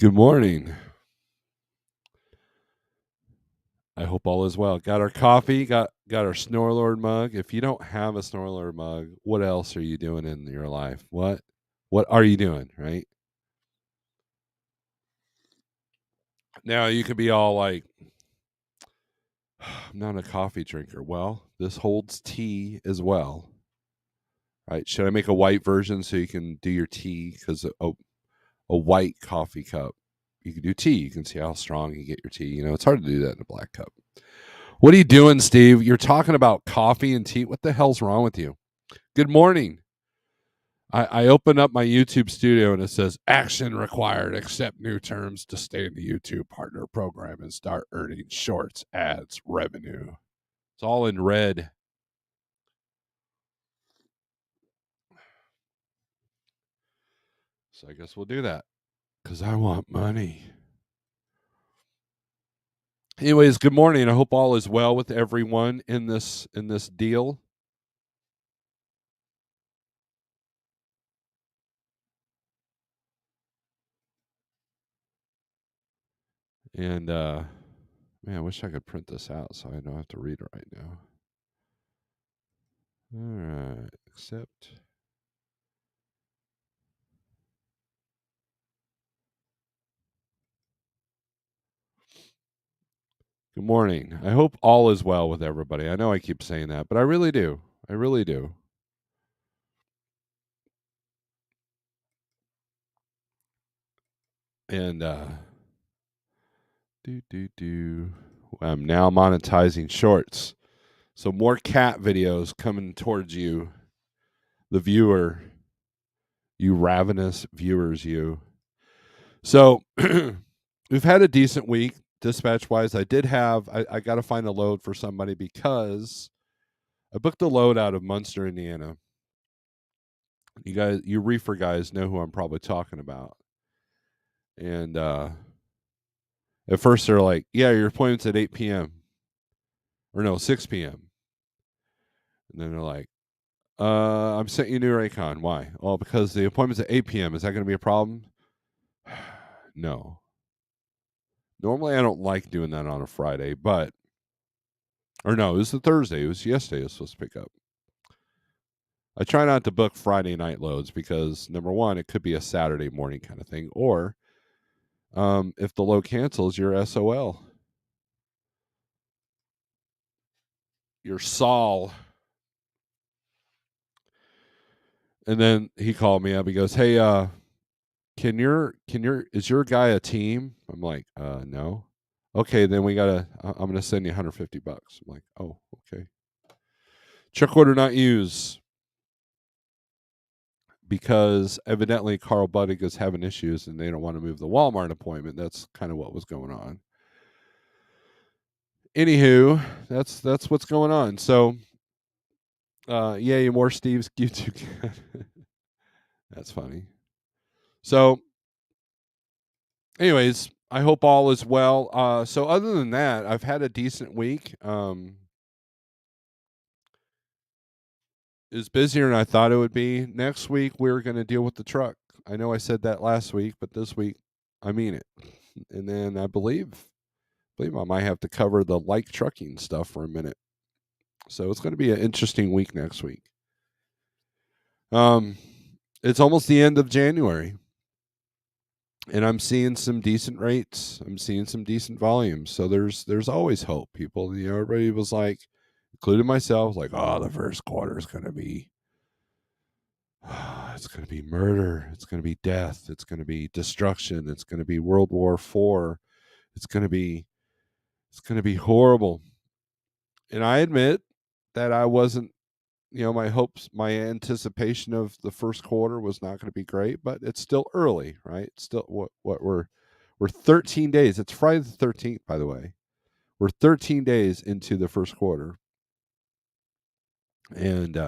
Good morning. I hope all is well. Got our coffee, got our Snorelord mug. If you don't have a Snorelord mug, what else are you doing in your life? What are you doing, right? Now you could be all like, I'm not a coffee drinker. Well, this holds tea as well. Right? Should I make a white version so you can do your tea? Because a white coffee cup, you can do tea. You can see how strong you get your tea. It's hard to do that in a black cup. What are you doing, Steve? You're talking about coffee and tea. What the hell's wrong with you? Good morning. I open up my YouTube studio and it says action required. Accept new terms to stay in the YouTube partner program and start earning shorts, ads, revenue. It's all in red. So I guess we'll do that because I want money. Anyways, good morning. I hope all is well with everyone in this deal. And man, I wish I could print this out so I don't have to read it right now. All right, accept. Good morning. I hope all is well with everybody. I know I keep saying that, but I really do. I really do. And I'm now monetizing shorts. So more cat videos coming towards you, the viewer, you ravenous viewers, you. So we've had a decent week dispatch wise. I got to find a load for somebody because I booked a load out of Munster, Indiana. You reefer guys know who I'm probably talking about. And at first they're like, yeah, your appointment's at 8 p.m. or no, 6 p.m. And then they're like, I'm sending you a new Raycon. Why? Oh, because the appointment's at 8 p.m. Is that going to be a problem? No. Normally I don't like doing that on a Friday, or no, it was a Thursday. It was yesterday I was supposed to pick up. I try not to book Friday night loads because number one, it could be a Saturday morning kind of thing, or if the load cancels, you're SOL. You're Saul. And then he called me up. He goes, "Hey, is your guy a team?" I'm like, no. Okay, then I'm gonna send you $150. I'm like, oh, okay. Check order not used because evidently Carl Buddig is having issues and they don't want to move the Walmart appointment. That's kind of what was going on. Anywho, that's what's going on. So, yay, more Steve's YouTube. That's funny. So, anyways, I hope all is well. So other than that, I've had a decent week. Is busier than I thought it would be. Next week we're going to deal with the truck. I know I said that last week, but this week I mean it. And then I believe I might have to cover the like trucking stuff for a minute. So it's going to be an interesting week next week. Um, it's almost the end of January, and I'm seeing some decent rates. I'm seeing some decent volumes. So there's always hope, people. Everybody was like, including myself, like, oh, the first quarter is going to be it's going to be murder. It's going to be death. It's going to be destruction. It's going to be World War IV. It's going to be horrible. And I admit that I wasn't, my hopes, my anticipation of the first quarter was not going to be great, but it's still early, right? It's still what we're 13 days. It's Friday the 13th, by the way. We're 13 days into the first quarter. And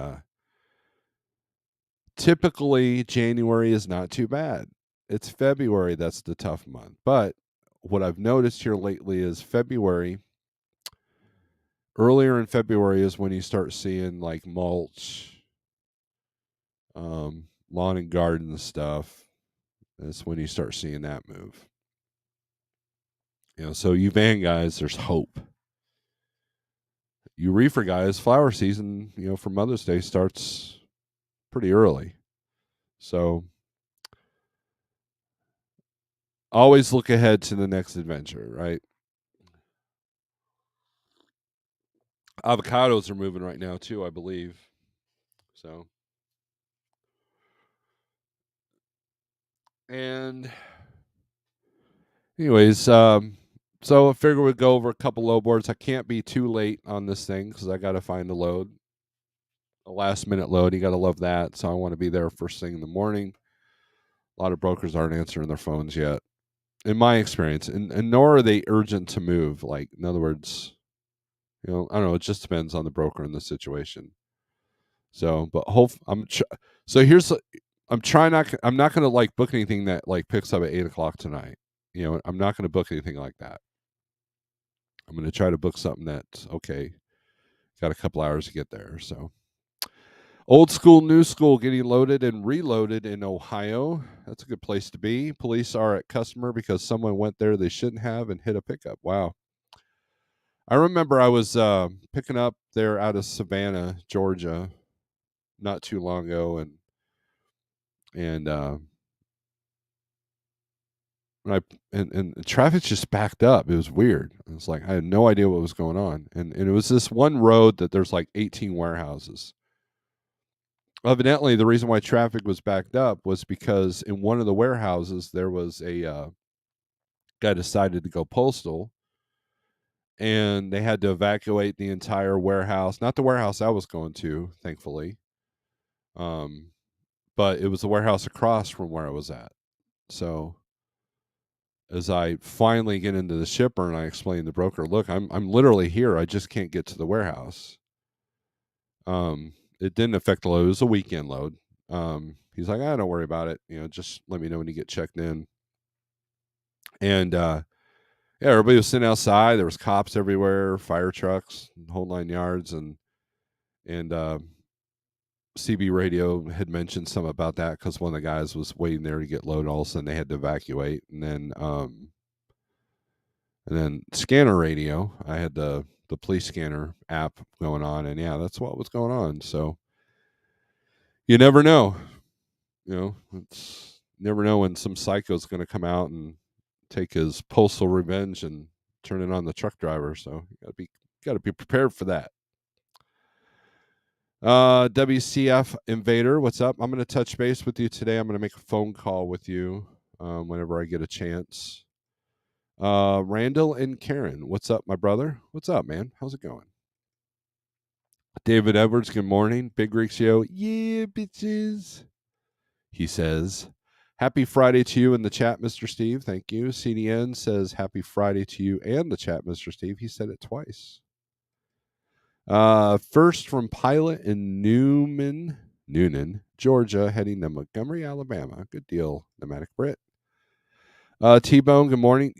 typically January is not too bad. It's February that's the tough month. But what I've noticed here lately is earlier in February is when you start seeing like mulch, lawn and garden stuff. That's when you start seeing that move. So you van guys, there's hope. You reefer guys, flower season, for Mother's Day starts pretty early. So always look ahead to the next adventure, right? Avocados are moving right now too, I believe. So, and anyways, so I figure we'd go over a couple load boards. I can't be too late on this thing because I got to find a load, a last minute load. You got to love that. So I want to be there first thing in the morning. A lot of brokers aren't answering their phones yet, in my experience, and nor are they urgent to move. Like, in other words, I don't know. It just depends on the broker and the situation. So, but so here's I'm trying not. I'm not going to like book anything that like picks up at 8 o'clock tonight. I'm not going to book anything like that. I'm going to try to book something that's okay. Got a couple hours to get there. So, old school, new school, getting loaded and reloaded in Ohio. That's a good place to be. Police are at customer because someone went there they shouldn't have and hit a pickup. Wow. I remember I was picking up there out of Savannah, Georgia, not too long ago, and and traffic just backed up. It was weird. It was like I had no idea what was going on, and it was this one road that there's like 18 warehouses. Evidently, the reason why traffic was backed up was because in one of the warehouses there was a guy decided to go postal, and they had to evacuate the entire warehouse. Not the warehouse I was going to, thankfully, um, but it was the warehouse across from where I was at. So as I finally get into the shipper and I explain to the broker, look, I'm literally here. I just can't get to the warehouse. It didn't affect the load. It was a weekend load. He's like, don't worry about it. Just let me know when you get checked in. And yeah, everybody was sitting outside. There was cops everywhere, fire trucks, whole 9 yards, and CB radio had mentioned something about that because one of the guys was waiting there to get loaded. All of a sudden, they had to evacuate, and then scanner radio. I had the police scanner app going on, and yeah, that's what was going on. So you never know. It's never know when some psycho's going to come out and take his postal revenge and turn it on the truck driver. So you got to be prepared for that. WCF Invader, what's up? I'm going to touch base with you today. I'm going to make a phone call with you whenever I get a chance. Randall and Karen, what's up, my brother? What's up, man? How's it going? David Edwards, good morning. Big Rick Yo, yeah, bitches. He says, happy Friday to you in the chat, Mr. Steve. Thank you. CDN says, happy Friday to you and the chat, Mr. Steve. He said it twice. First from Pilot in Noonan, Georgia, heading to Montgomery, Alabama. Good deal, Nomadic Brit. T-Bone, good morning.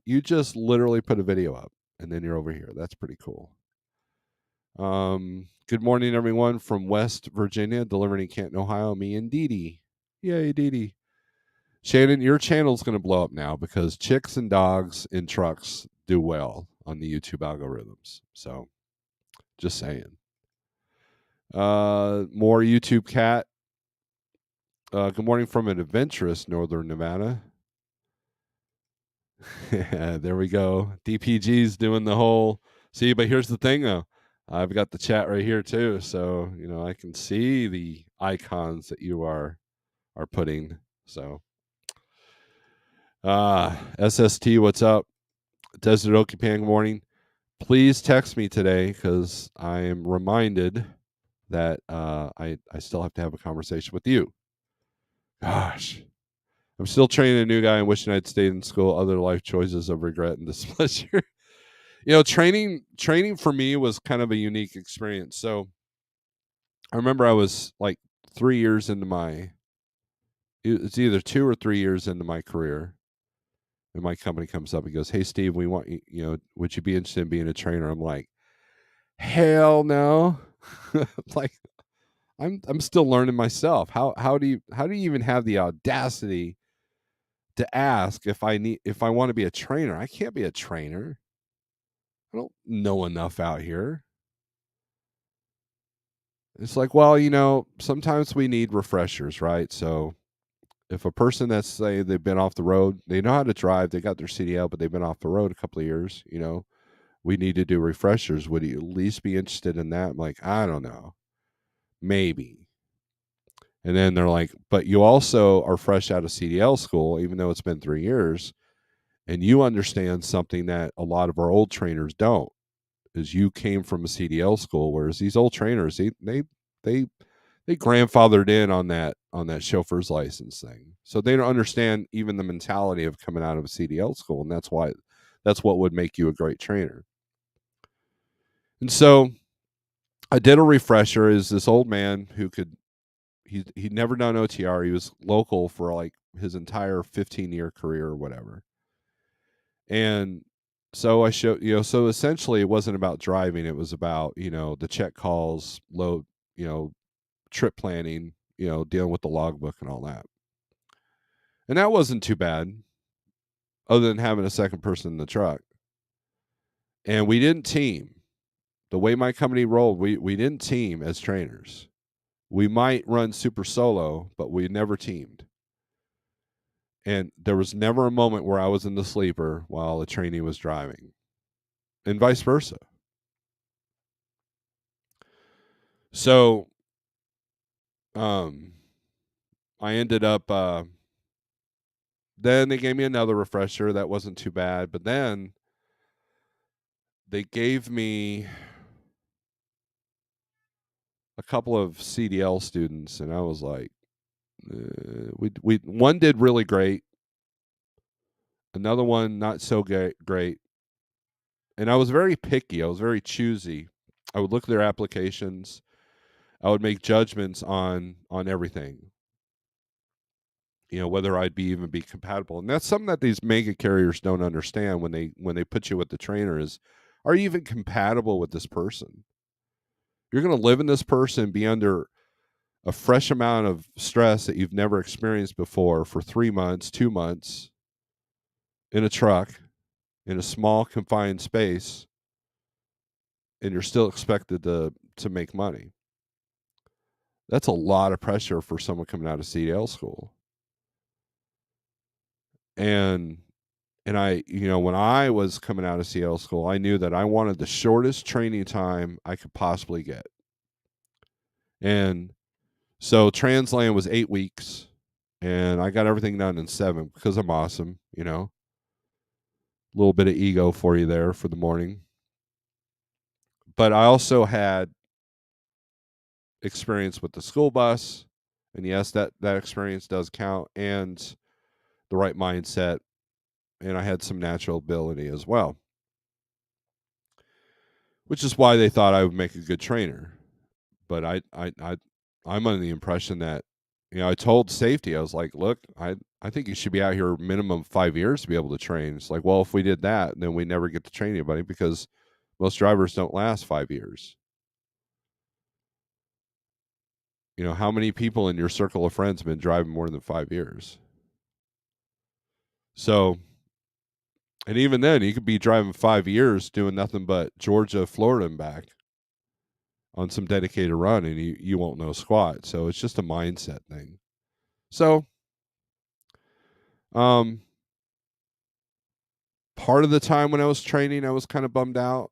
You just literally put a video up, and then you're over here. That's pretty cool. Good morning, everyone from West Virginia, delivering in Canton, Ohio. Me and Dee Dee. Yay, Dee Dee. Shannon, your channel's going to blow up now because chicks and dogs in trucks do well on the YouTube algorithms. So, just saying. More YouTube cat. Good morning from an adventurous Northern Nevada. There we go. DPG's doing the whole. See, but here's the thing, though. I've got the chat right here too, so I can see the icons that you are putting. So, SST, what's up? Desert Okipan, good morning. Please text me today because I am reminded that I still have to have a conversation with you. Gosh, I'm still training a new guy and wishing I'd stayed in school. Other life choices of regret and displeasure. Training for me was kind of a unique experience. So I remember I was like 3 years into my. It's either 2 or 3 years into my career, and my company comes up and goes, "Hey, Steve, we want you. Would you be interested in being a trainer?" I'm like, "Hell no!" Like, I'm still learning myself. How do you even have the audacity to ask if I want to be a trainer. I can't be a trainer. I don't know enough out here. It's like, well, sometimes we need refreshers, right? So if a person that's say they've been off the road, they know how to drive, they got their CDL, but they've been off the road a couple of years, we need to do refreshers. Would you at least be interested in that? I'm like, I don't know. Maybe. And then they're like, but you also are fresh out of CDL school, even though it's been 3 years, and you understand something that a lot of our old trainers don't, is you came from a CDL school, whereas these old trainers, they they grandfathered in on that chauffeur's license thing. So they don't understand even the mentality of coming out of a CDL school, and that's what would make you a great trainer. And so I did a refresher. Is this old man who he'd never done OTR. He was local for like his entire 15-year career or whatever. And so I showed, so essentially it wasn't about driving. It was about, the check calls, load, trip planning, dealing with the logbook and all that. And that wasn't too bad, other than having a second person in the truck. And we didn't team. The way my company rolled, we didn't team as trainers. We might run super solo, but we never teamed. And there was never a moment where I was in the sleeper while a trainee was driving, and vice versa. So, I ended up. Then they gave me another refresher. That wasn't too bad. But then they gave me a couple of CDL students, and I was like, we one did really great, another one not so great, and I was very picky. I was very choosy. I would look at their applications. I would make judgments on everything. Whether I'd even be compatible, and that's something that these mega carriers don't understand when they put you with the trainer is, are you even compatible with this person? You're going to live in this person, be under a fresh amount of stress that you've never experienced before for 3 months, 2 months in a truck, in a small confined space, and you're still expected to make money. That's a lot of pressure for someone coming out of CDL school. And I, when I was coming out of CDL school, I knew that I wanted the shortest training time I could possibly get. And so Transland was 8 weeks, and I got everything done in 7 because I'm awesome, a little bit of ego for you there for the morning. But I also had experience with the school bus, and yes, that experience does count, and the right mindset, and I had some natural ability as well, which is why they thought I would make a good trainer. But I'm under the impression that, I told safety, I was like, look, I think you should be out here minimum 5 years to be able to train. It's like, well, if we did that, then we never get to train anybody because most drivers don't last 5 years. How many people in your circle of friends have been driving more than 5 years? So, and even then, you could be driving 5 years doing nothing but Georgia, Florida, and back on some dedicated run, and you won't know squat. So it's just a mindset thing. So, part of the time when I was training, I was kind of bummed out.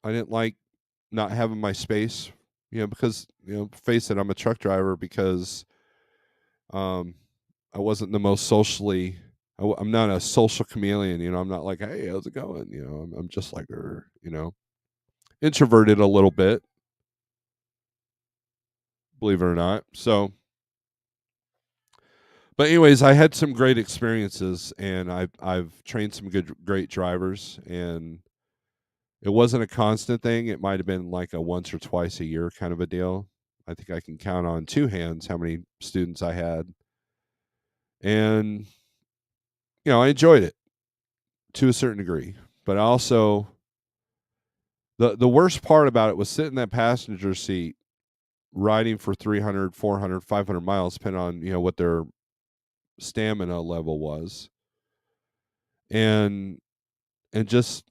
I didn't like not having my space, because face it, I'm a truck driver because um, I wasn't the most socially. I'm not a social chameleon. I'm not like, hey, how's it going? I'm just like, introverted a little bit, believe it or not. So, but anyways, I had some great experiences, and I've trained some great drivers, and it wasn't a constant thing. It might have been like a once or twice a year kind of a deal. I think I can count on 2 hands how many students I had. And I enjoyed it to a certain degree. But also the worst part about it was sitting in that passenger seat riding for 300, 400, 500 miles depending on, what their stamina level was, and just,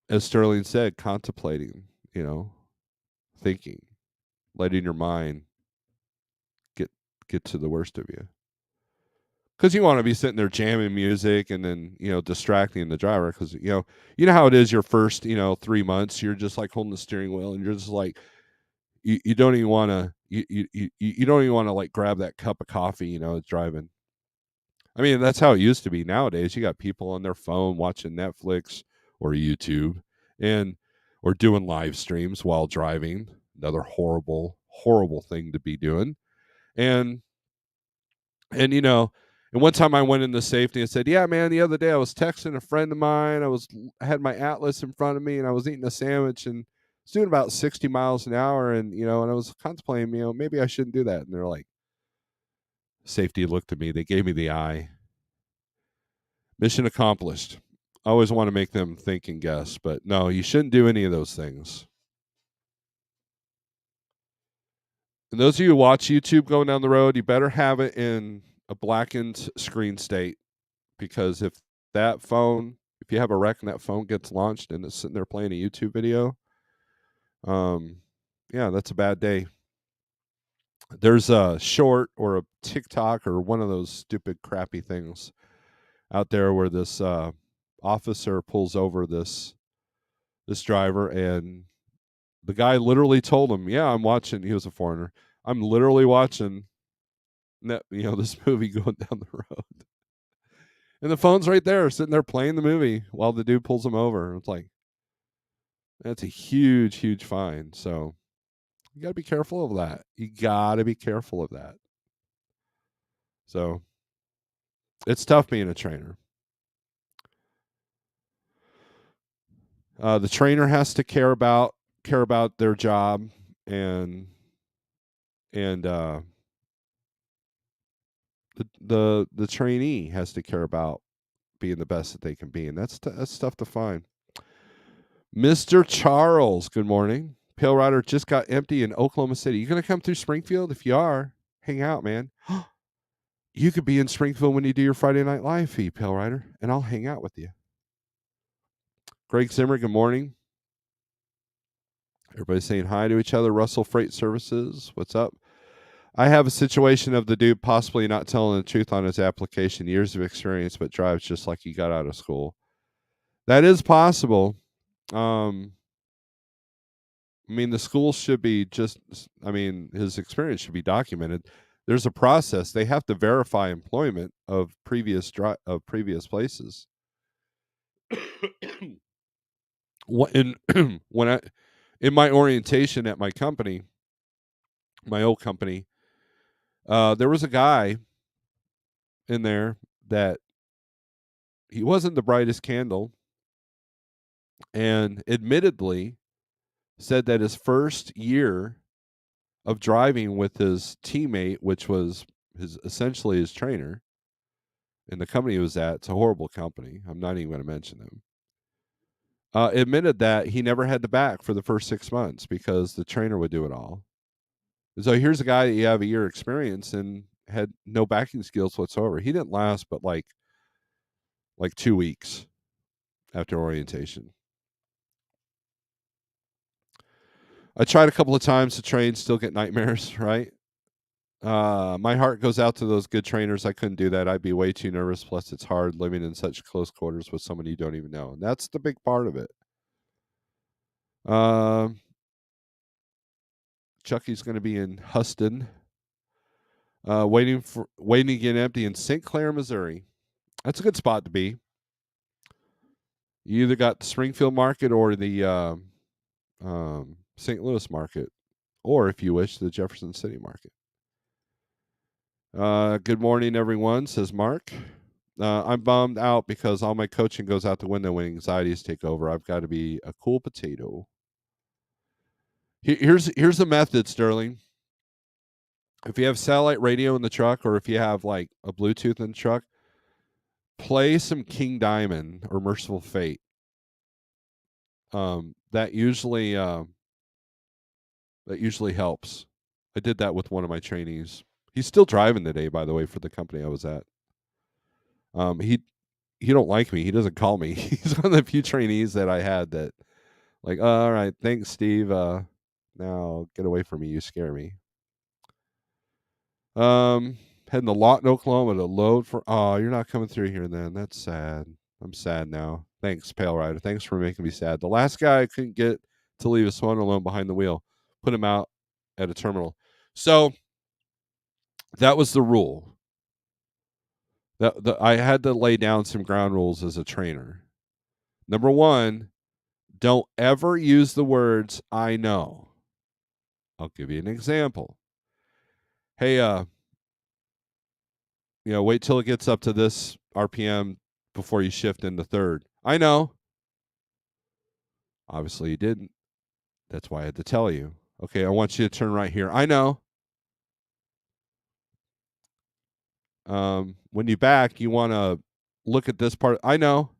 as Sterling said, contemplating, thinking, letting your mind get to the worst of you. Because you want to be sitting there jamming music and then distracting the driver. Because you know how it is. Your first 3 months, you're just like holding the steering wheel, and you're just like you don't even want to you don't even want to like grab that cup of coffee. Driving. I mean, that's how it used to be. Nowadays, you got people on their phone watching Netflix or YouTube, and or doing live streams while driving. Another horrible, horrible thing to be doing. And and one time I went into safety and said, "Yeah, man, the other day I was texting a friend of mine. I had my Atlas in front of me, and I was eating a sandwich and was doing about 60 miles an hour, and and I was contemplating, maybe I shouldn't do that." And they're like, safety looked at me. They gave me the eye. Mission accomplished. I always want to make them think and guess, but no, you shouldn't do any of those things. And those of you who watch YouTube going down the road, you better have it in a blackened screen state, because if you have a wreck and that phone gets launched and it's sitting there playing a YouTube video, yeah, that's a bad day. There's a short or a TikTok or one of those stupid crappy things out there where this officer pulls over this driver, and the guy literally told him, "Yeah, I'm watching." He was a foreigner. "I'm literally watching this movie going down the road." And the phone's right there, sitting there playing the movie while the dude pulls him over. It's like, that's a huge, huge fine. So you got to be careful of that. You got to be careful of that. So it's tough being a trainer. The trainer has to care about their job, and the trainee has to care about being the best that they can be, and that's tough to find. Mr. Charles, good morning. Pale Rider just got empty in Oklahoma City. You gonna come through Springfield? If you are, hang out, man. You could be in Springfield when you do your Friday Night Live feed, Pale Rider, and I'll hang out with you. Greg Zimmer, good morning. Everybody's saying hi to each other. Russell Freight Services, what's up? I have a situation of the dude possibly not telling the truth on his application. Years of experience, but drives just like he got out of school. That is possible. I mean, the school should be his experience should be documented. There's a process. They have to verify employment of previous places. In in my orientation at my company, my old company, there was a guy in there that he wasn't the brightest candle, and admittedly said that his first year of driving with his teammate, which was essentially his trainer, and the company he was at, it's a horrible company. I'm not even going to mention them. Admitted that he never had the back for the first 6 months because the trainer would do it all. So here's a guy that you have a year experience and had no backing skills whatsoever. He didn't last but like 2 weeks after orientation. I tried a couple of times to train, still get nightmares, right? My heart goes out to those good trainers. I couldn't do that. I'd be way too nervous. Plus, it's hard living in such close quarters with someone you don't even know. And that's the big part of it. Chucky's going to be in Huston, waiting to get empty in St. Clair, Missouri. That's a good spot to be. You either got the Springfield market or the St. Louis market, or if you wish, the Jefferson City market. Good morning, everyone, says Mark. I'm bummed out because all my coaching goes out the window when anxieties take over. I've got to be a cool potato. Here's the method, Sterling. If you have satellite radio in the truck, or if you have like a Bluetooth in the truck, play some King Diamond or Merciful Fate. That usually helps. I did that with one of my trainees. He's still driving today, by the way, for the company I was at. He don't like me. He doesn't call me. He's one of the few trainees that I had that like, all right, thanks, Steve. Now get away from me. You scare me. Um, Heading to Lawton, Oklahoma to load for. Oh, you're not coming through here then. That's sad. I'm sad now. Thanks, Pale Rider. Thanks for making me sad. The last guy I couldn't get to leave his phone alone behind the wheel. Put him out at a terminal. So that was the rule. I had to lay down some ground rules as a trainer. Number one, don't ever use the words "I know." I'll give you an example. Hey, wait till it gets up to this RPM before you shift into third. I know. Obviously, you didn't. That's why I had to tell you. Okay, I want you to turn right here. I know. When you back, you want to look at this part. I know.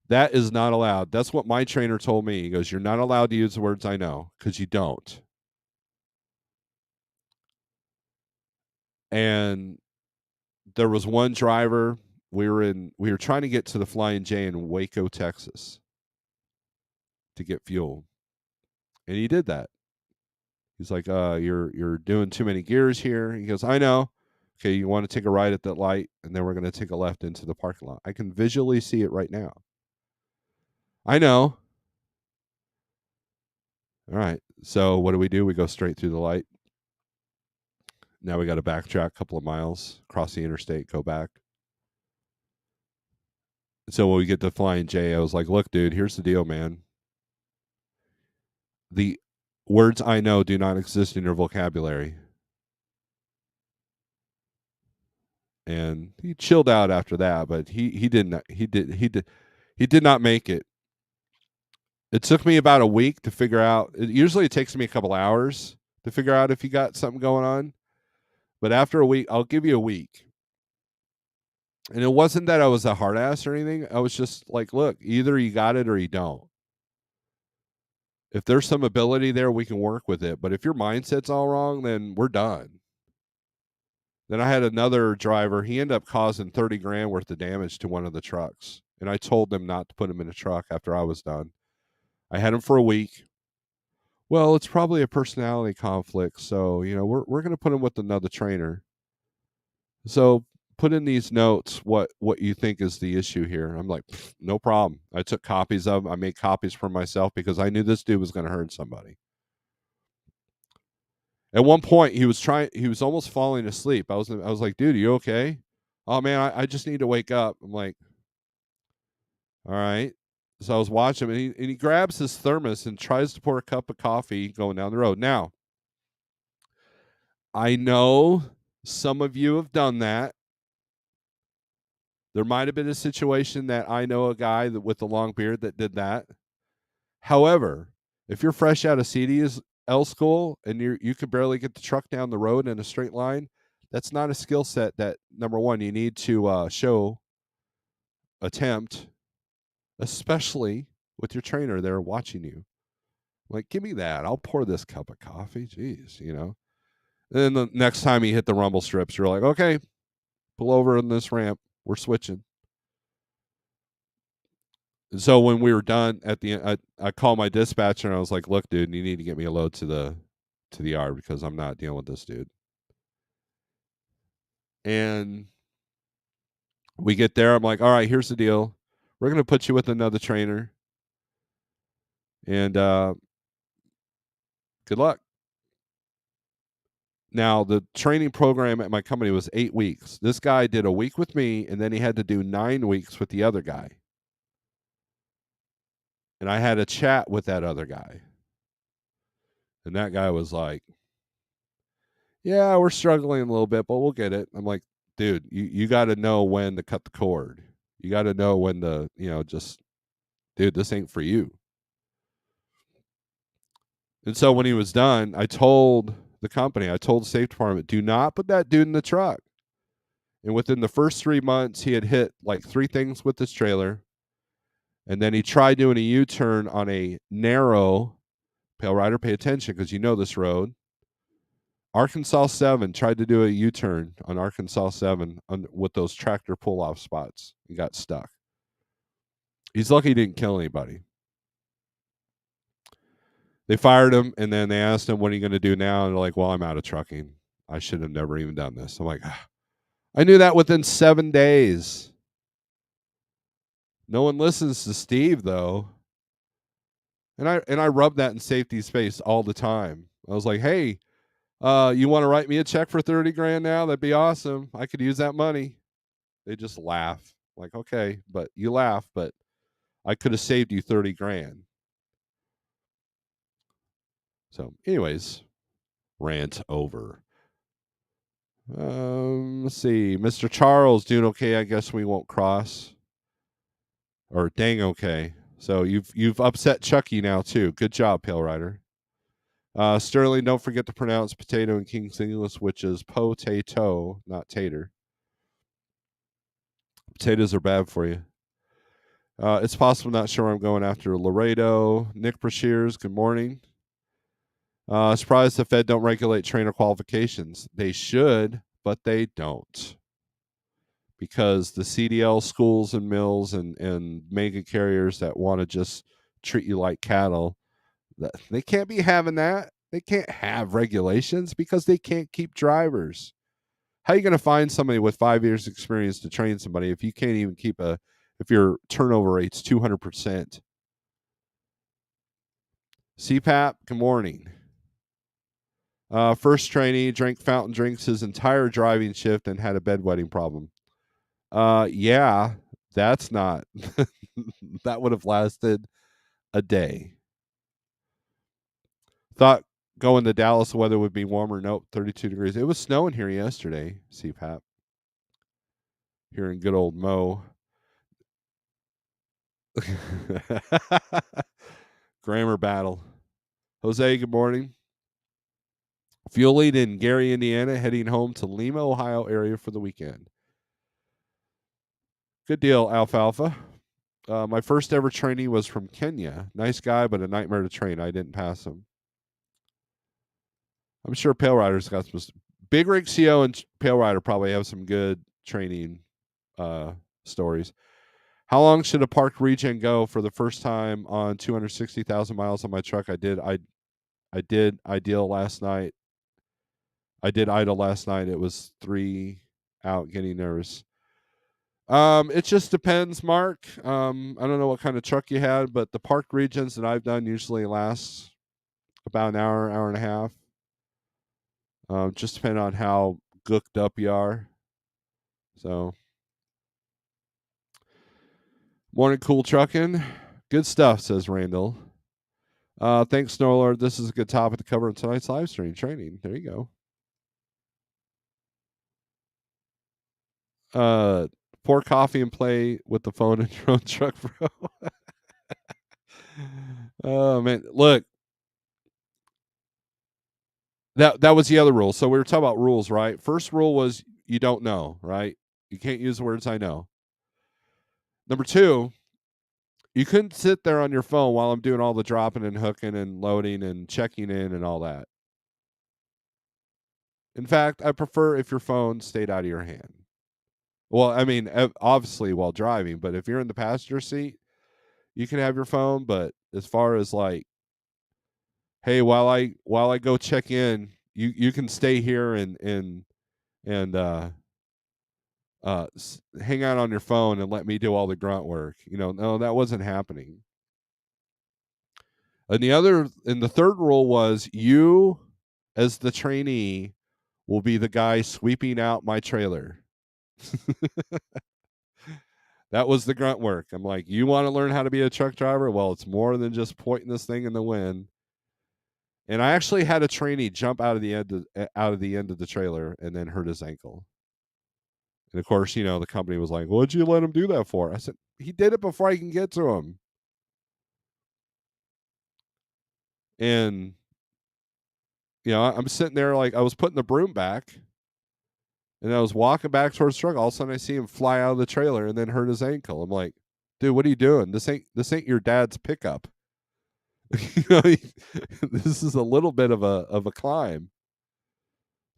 That is not allowed. That's what my trainer told me. He goes, "You're not allowed to use the words I know because you don't." And there was one driver. We were trying to get to the Flying J in Waco, Texas, to get fuel, and he did that. He's like, you're doing too many gears here." He goes, "I know." "Okay, you want to take a ride at that light, and then we're going to take a left into the parking lot. I can visually see it right now." "I know." All right. So what do? We go straight through the light. Now we got to backtrack a couple of miles, cross the interstate, go back. So when we get to Flying J, I was like, "Look, dude, here's the deal, man. The words I know do not exist in your vocabulary." And he chilled out after that, but he didn't he did not make it. It took me about a week to figure out. Usually it takes me a couple hours to figure out if you got something going on. But after a week, I'll give you a week. And it wasn't that I was a hard ass or anything. I was just like, look, either you got it or you don't. If there's some ability there, we can work with it. But if your mindset's all wrong, then we're done. Then I had another driver. He ended up causing 30 grand worth of damage to one of the trucks. And I told them not to put him in a truck after I was done. I had him for a week. Well, it's probably a personality conflict. So, we're going to put him with another trainer. So put in these notes what you think is the issue here. I'm like, no problem. I took copies of them. I made copies for myself because I knew this dude was going to hurt somebody. At one point, he was almost falling asleep. I was like, "Dude, are you okay?" "Oh man, I just need to wake up." I'm like, "All right." So I was watching him, and he grabs his thermos and tries to pour a cup of coffee going down the road. Now, I know some of you have done that. There might have been a situation that I know a guy with a long beard that did that. However, if you're fresh out of CDL school and you could barely get the truck down the road in a straight line, that's not a skill set that, number one, you need to attempt, especially with your trainer there watching you. Like, give me that. I'll pour this cup of coffee. Jeez. And then the next time you hit the rumble strips, you're like, okay, pull over in this ramp. We're switching. And so when we were done at the end, I called my dispatcher and I was like, "Look, dude, you need to get me a load to the yard because I'm not dealing with this dude." And we get there. I'm like, "All right, here's the deal. We're gonna put you with another trainer, and good luck." Now, the training program at my company was 8 weeks. This guy did a week with me, and then he had to do 9 weeks with the other guy. And I had a chat with that other guy, and that guy was like, "Yeah, we're struggling a little bit, but we'll get it." I'm like, "Dude, you got to know when to cut the cord. You got to know when to, just, dude, this ain't for you." And so when he was done, I told the safety department, "Do not put that dude in the truck." And within the first 3 months, he had hit like 3 things with his trailer. And then he tried doing a U-turn on a narrow, Pale Rider, pay attention because you know this road, Arkansas 7 tried to do a U-turn on Arkansas 7 with those tractor pull-off spots. He got stuck. He's lucky he didn't kill anybody. They fired him, and then they asked him, what are you going to do now? And they're like, well, I'm out of trucking. I should have never even done this. I'm like, I knew that within 7 days. No one listens to Steve, though. And I rub that in safety's face all the time. I was like, hey, you want to write me a check for 30 grand now? That'd be awesome. I could use that money. They just laugh. Like, okay, but you laugh, but I could have saved you 30 grand. So, anyways, rant over. Let's see. Mr. Charles doing okay. I guess we won't cross. Or dang okay. So you've upset Chucky now too. Good job, Pale Rider. Sterling, don't forget to pronounce potato in King's English, which is potato, not tater. Potatoes are bad for you. It's possible, not sure I'm going after Laredo. Nick Brashears, good morning. Surprised the Fed don't regulate trainer qualifications. They should, but they don't. Because the CDL schools and mills and mega carriers that want to just treat you like cattle, they can't be having that. They can't have regulations because they can't keep drivers. How are you going to find somebody with 5 years experience to train somebody if you can't even keep if your turnover rate's 200%? CPAP, good morning. First trainee drank fountain drinks his entire driving shift and had a bedwetting problem. Yeah, that's not. That would have lasted a day. Thought going to Dallas, the weather would be warmer. Nope, 32 degrees. It was snowing here yesterday, CPAP. Here in good old Mo. Grammar battle. Jose, good morning. Fueling in Gary, Indiana, heading home to Lima, Ohio area for the weekend. Good deal, Alfalfa. My first ever trainee was from Kenya. Nice guy, but a nightmare to train. I didn't pass him. I'm sure Pale Rider's got some. Big Rig CO and Pale Rider probably have some good training stories. How long should a parked regen go for the first time on 260,000 miles on my truck? I did idle last night. I did idle last night. It was 3 out, getting nervous. It just depends, Mark. I don't know what kind of truck you had, but the parked regens that I've done usually lasts about an hour, hour and a half. Just depending on how gooked up you are. So, morning, cool trucking. Good stuff, says Randall. Thanks, Snorelord. This is a good topic to cover in tonight's live stream training. There you go. Pour coffee and play with the phone in your own truck, bro. Oh man, look. That was the other rule. So we were talking about rules, right? First rule was you don't know, right? You can't use the words I know. Number 2, you couldn't sit there on your phone while I'm doing all the dropping and hooking and loading and checking in and all that. In fact, I prefer if your phone stayed out of your hand. Well, I mean, obviously while driving, but if you're in the passenger seat, you can have your phone. But as far as like, hey, while I go check in, you can stay here and hang out on your phone and let me do all the grunt work. No, that wasn't happening. And the third rule was you, as the trainee, will be the guy sweeping out my trailer. That was the grunt work. I'm like, you want to learn how to be a truck driver? Well, it's more than just pointing this thing in the wind. And I actually had a trainee jump out of the end of the trailer and then hurt his ankle. And of course, the company was like, "What'd you let him do that for?" I said, "He did it before I can get to him." And I'm sitting there like I was putting the broom back, and I was walking back towards the truck. All of a sudden, I see him fly out of the trailer and then hurt his ankle. I'm like, "Dude, what are you doing? This ain't your dad's pickup." This is a little bit of a climb.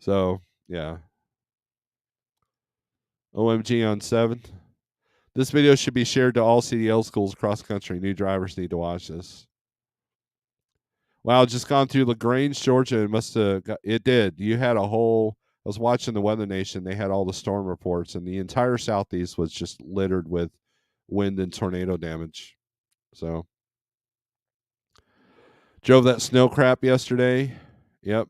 So yeah. OMG on 7. This video should be shared to all CDL schools across the country. New drivers need to watch this. Wow, just gone through LaGrange, Georgia. It must have. It did. You had a whole. I was watching the Weather Nation. They had all the storm reports, and the entire southeast was just littered with wind and tornado damage. So, drove that snow crap yesterday. Yep.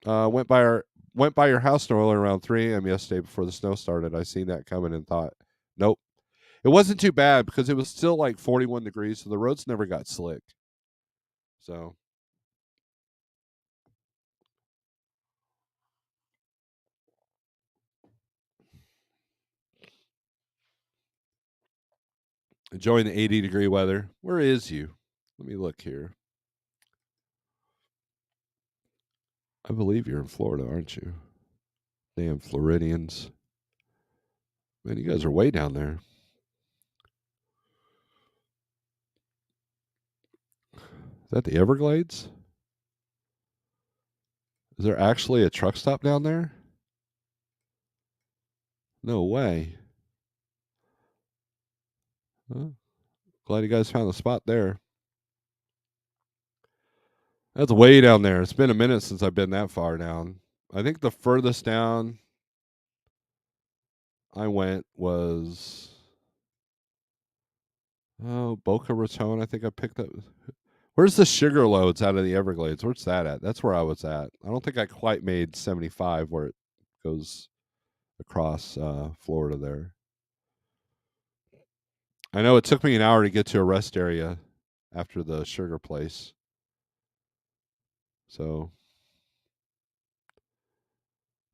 Went by your house, Norland, around 3 a.m. yesterday before the snow started. I seen that coming and thought, nope. It wasn't too bad because it was still like 41 degrees, so the roads never got slick. So enjoying the 80-degree weather. Where is you? Let me look here. I believe you're in Florida, aren't you? Damn Floridians. Man, you guys are way down there. Is that the Everglades? Is there actually a truck stop down there? No way. Huh? Glad you guys found the spot there. That's way down there. It's been a minute since I've been that far down. I think the furthest down I went was Boca Raton. I think I picked up. Where's the Sugar Loads out of the Everglades? Where's that at? That's where I was at. I don't think I quite made 75 where it goes across Florida there. I know it took me an hour to get to a rest area after the sugar place. So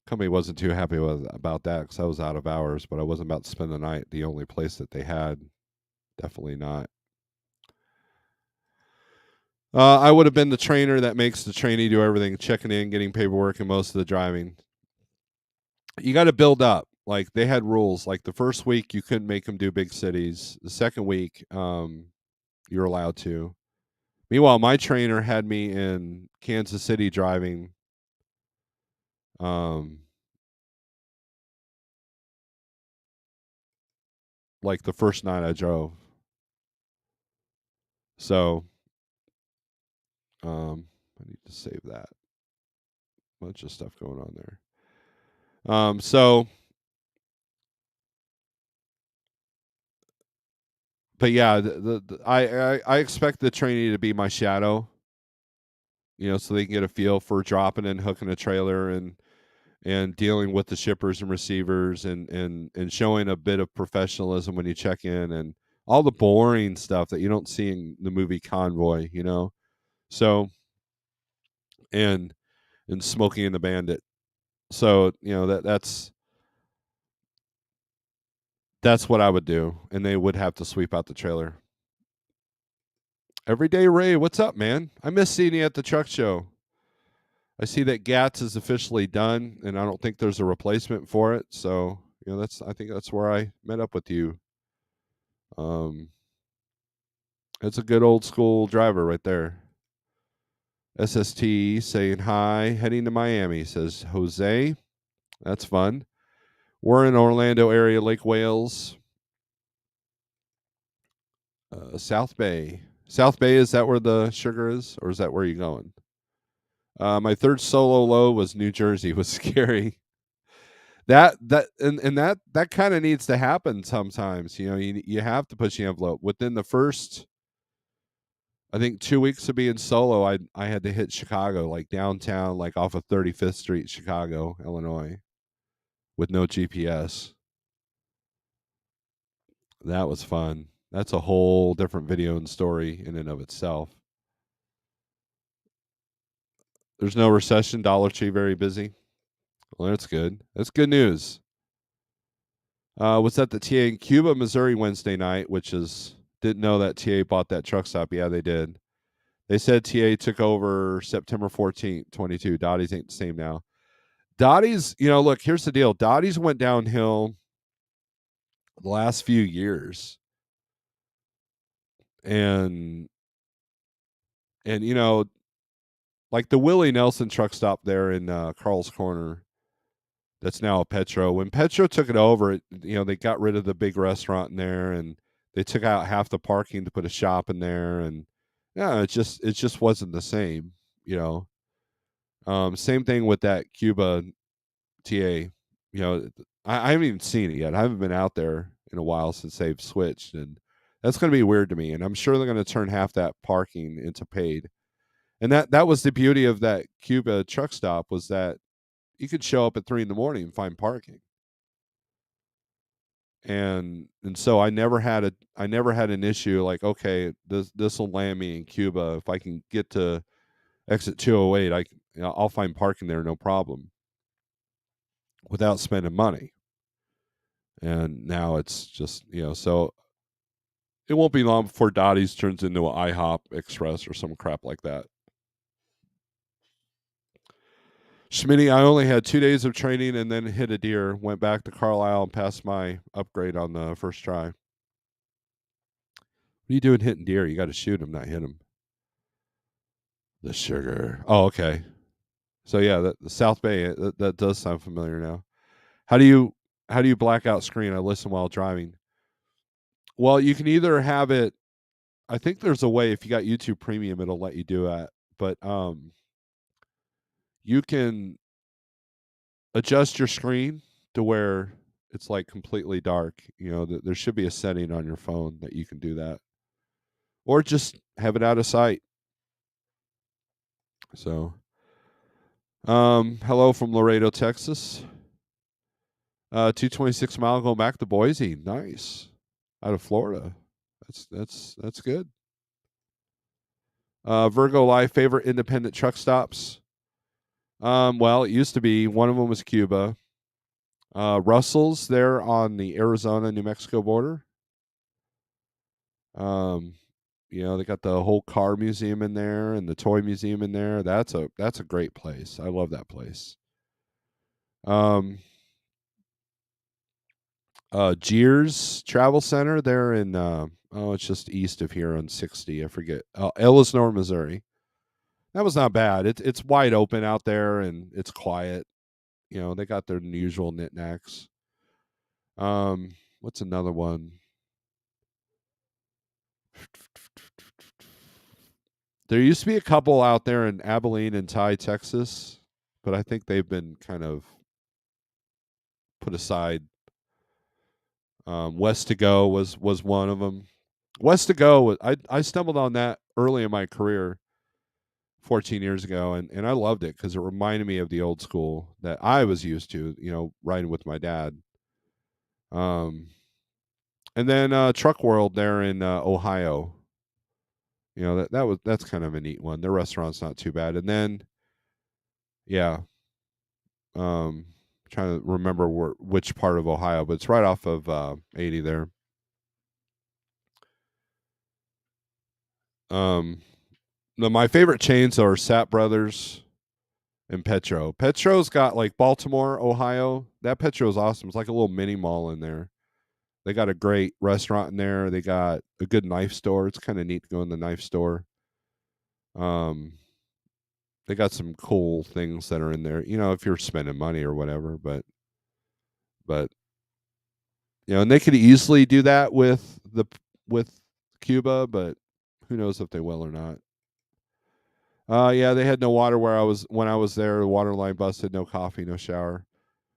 company wasn't too happy about that because I was out of hours, but I wasn't about to spend the night the only place that they had. Definitely not. I would have been the trainer that makes the trainee do everything, checking in, getting paperwork, and most of the driving. You got to build up. Like they had rules. Like the first week, you couldn't make them do big cities. The second week, you're allowed to. Meanwhile, my trainer had me in Kansas City driving. Like the first night I drove. So, I need to save that. Bunch of stuff going on there. But yeah, I expect the trainee to be my shadow, so they can get a feel for dropping and hooking a trailer and dealing with the shippers and receivers and showing a bit of professionalism when you check in and all the boring stuff that you don't see in the movie Convoy, So and Smokey and the Bandit. So, that's what I would do, and they would have to sweep out the trailer. Everyday Ray, what's up, man? I miss seeing you at the truck show. I see that GATS is officially done, and I don't think there's a replacement for it. So, I think that's where I met up with you. It's a good old school driver right there. SST saying hi, heading to Miami, says Jose. That's fun. We're in Orlando area, Lake Wales. South Bay. South Bay, is that where the sugar is, or is that where you're going? My third solo low was New Jersey. Was scary. That kind of needs to happen sometimes. You have to push the envelope. Within the first, I think 2 weeks of being solo, I had to hit Chicago, like downtown, like off of 35th Street, Chicago, Illinois, with no GPS. That was fun. That's a whole different video and story in and of itself. There's no recession. Dollar Tree very busy. Well, that's good. That's good news. Was at the TA in Cuba, Missouri Wednesday night, which is didn't know that TA bought that truck stop. Yeah, they did. They said TA took over September 14th, 22. Dottie's ain't the same now. Dottie's, look, here's the deal. Dottie's went downhill the last few years. And like the Willie Nelson truck stop there in Carl's Corner. That's now a Petro. When Petro took it over, they got rid of the big restaurant in there, and they took out half the parking to put a shop in there, and yeah, it just wasn't the same. You know, same thing with that Cuba TA. I haven't even seen it yet. I haven't been out there in a while since they've switched, and that's going to be weird to me. And I'm sure they're going to turn half that parking into paid. And that was the beauty of that Cuba truck stop, was that you could show up at 3 in the morning and find parking. And so I never had an issue like, okay, this will land me in Cuba if I can get to exit 208. I'll find parking there, no problem, without spending money. And now it's just, so it won't be long before Dottie's turns into an IHOP Express or some crap like that. Schmitty, I only had 2 days of training and then hit a deer. Went back to Carlisle and passed my upgrade on the first try. What are you doing hitting deer? You got to shoot him, not hit him. The sugar. Oh, okay. So yeah, the South Bay. That does sound familiar now. How do you black out screen? I listen while driving. Well, you can either have it. I think there's a way, if you got YouTube Premium, it'll let you do that. But you can adjust your screen to where it's like completely dark. There should be a setting on your phone that you can do that, or just have it out of sight. So, hello from Laredo, Texas. 226 mile going back to Boise. Nice. Out of Florida. That's good. Virgo Life favorite independent truck stops. Well, it used to be, one of them was Cuba. Russell's there on the Arizona New Mexico border. Um, they got the whole car museum in there and the toy museum in there. That's a great place. I love that place. Um, Jeers Travel Center there in it's just east of here on 60. I forget. Ellisnor, Missouri. That was not bad. It's wide open out there and it's quiet. They got their usual knickknacks. What's another one? There used to be a couple out there in Abilene and Ty, Texas, but I think they've been kind of put aside. West to Go was one of them. West to Go, I stumbled on that early in my career, 14 years ago, and I loved it because it reminded me of the old school that I was used to, riding with my dad. Um, and then Truck World there in Ohio. That's kind of a neat one. Their restaurant's not too bad. And then, yeah, um, trying to remember which part of Ohio, but it's right off of 80 there. Um, my favorite chains are Sap Brothers and Petro. Petro's got like Baltimore, Ohio. That Petro's awesome. It's like a little mini mall in there. They got a great restaurant in there. They got a good knife store. It's kind of neat to go in the knife store. Um, they got some cool things that are in there. If you're spending money or whatever, but and they could easily do that with Cuba, but who knows if they will or not. Yeah, they had no water when I was there. The water line busted. No coffee, no shower.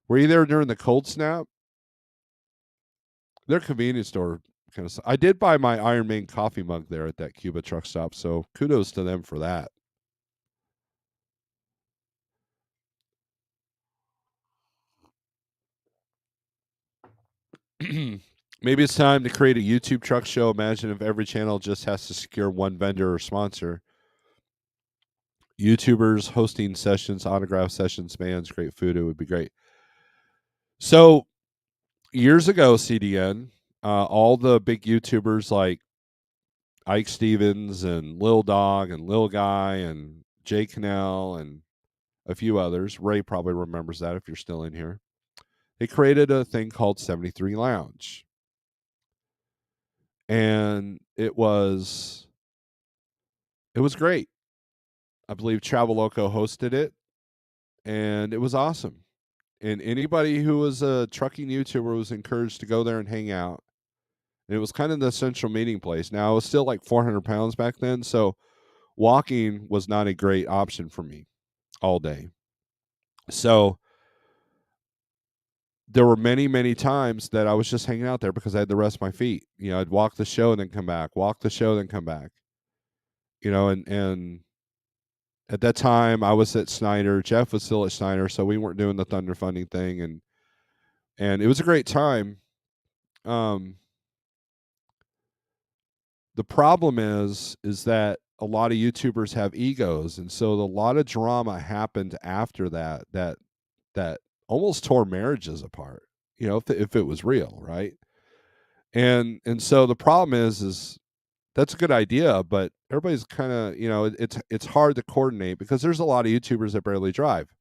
Were you there during the cold snap? Their convenience store kind of. I did buy my Iron Maiden coffee mug there at that Cuba truck stop, so kudos to them for that. Maybe it's time to create a YouTube truck show. Imagine if every channel just has to secure one vendor or sponsor. YouTubers hosting sessions, autograph sessions, bands, great food. It would be great. So years ago, CDN, all the big YouTubers like Ike Stevens and Lil Dog and Lil Guy and Jay Cannell and a few others. Ray probably remembers that if you're still in here. They created a thing called 73 Lounge. And it was great. I believe Traveloco hosted it, and it was awesome. And anybody who was a trucking YouTuber was encouraged to go there and hang out. And it was kind of the central meeting place. Now, I was still like 400 pounds back then, so walking was not a great option for me all day. So there were many, many times that I was just hanging out there because I had to rest my feet. I'd walk the show and then come back, walk the show, then come back. And at that time I was at Snyder. Jeff was still at Snyder, so we weren't doing the Thunder Funding thing, and it was a great time. Um, the problem is that a lot of YouTubers have egos, and so a lot of drama happened after that almost tore marriages apart. If it was real, right? And so the problem is that's a good idea, but everybody's kind of it's hard to coordinate because there's a lot of YouTubers that barely drive,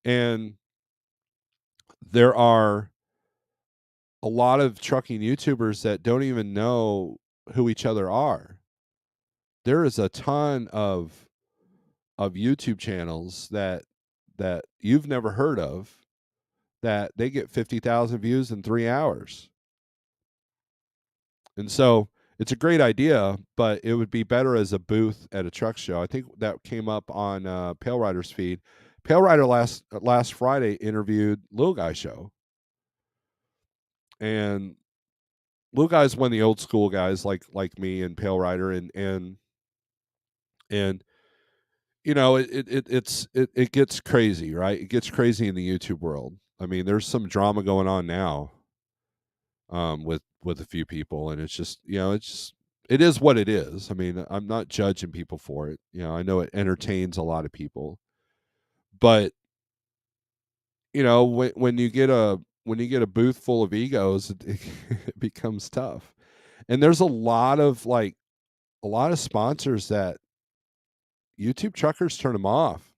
and there are a lot of trucking YouTubers that don't even know who each other are. There is a ton of YouTube channels that you've never heard of that they get 50,000 views in 3 hours. And so it's a great idea, but it would be better as a booth at a truck show. I think that came up on Pale Rider's feed. Pale Rider last Friday interviewed Little Guy Show, and Little Guy's one of the old school guys like me and Pale Rider, and it gets crazy, right? It gets crazy in the YouTube world. I mean, there's some drama going on now, with a few people, and it is what it is. I mean, I'm not judging people for it. I know it entertains a lot of people, but when you get a booth full of egos, it becomes tough. And there's a lot of sponsors that YouTube truckers turn them off.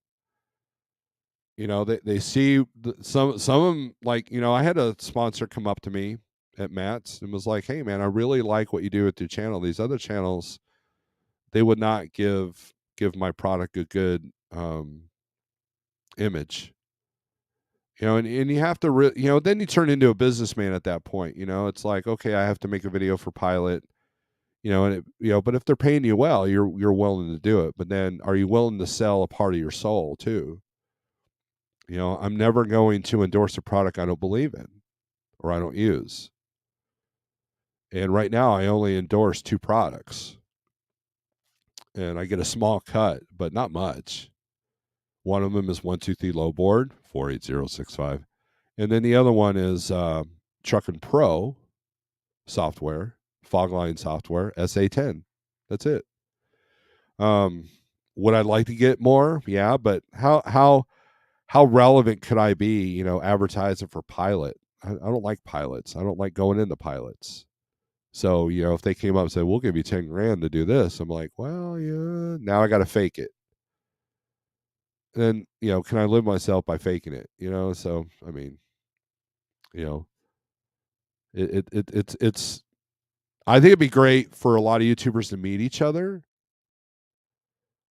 They see some of them, like, I had a sponsor come up to me at Matt's and was like, "Hey man, I really like what you do with your channel. These other channels, they would not give my product a good image." And you have to then you turn into a businessman at that point. It's like, okay, I have to make a video for Pilot, but if they're paying you well, you're willing to do it. But then are you willing to sell a part of your soul too? I'm never going to endorse a product I don't believe in or I don't use. And right now I only endorse 2 products, and I get a small cut, but not much. One of them is 123 Low Board 48065, and then the other one is Truckin' Pro software, Fogline software, SA10. That's it. Um, would I like to get more? Yeah, but how relevant could I be? Advertising for Pilot. I don't like pilots. I don't like going into pilots. So if they came up and said, "We'll give you 10 grand to do this," I'm like, "Well, yeah." Now I got to fake it. Then can I live myself by faking it? So I mean, you know, it's. I think it'd be great for a lot of YouTubers to meet each other,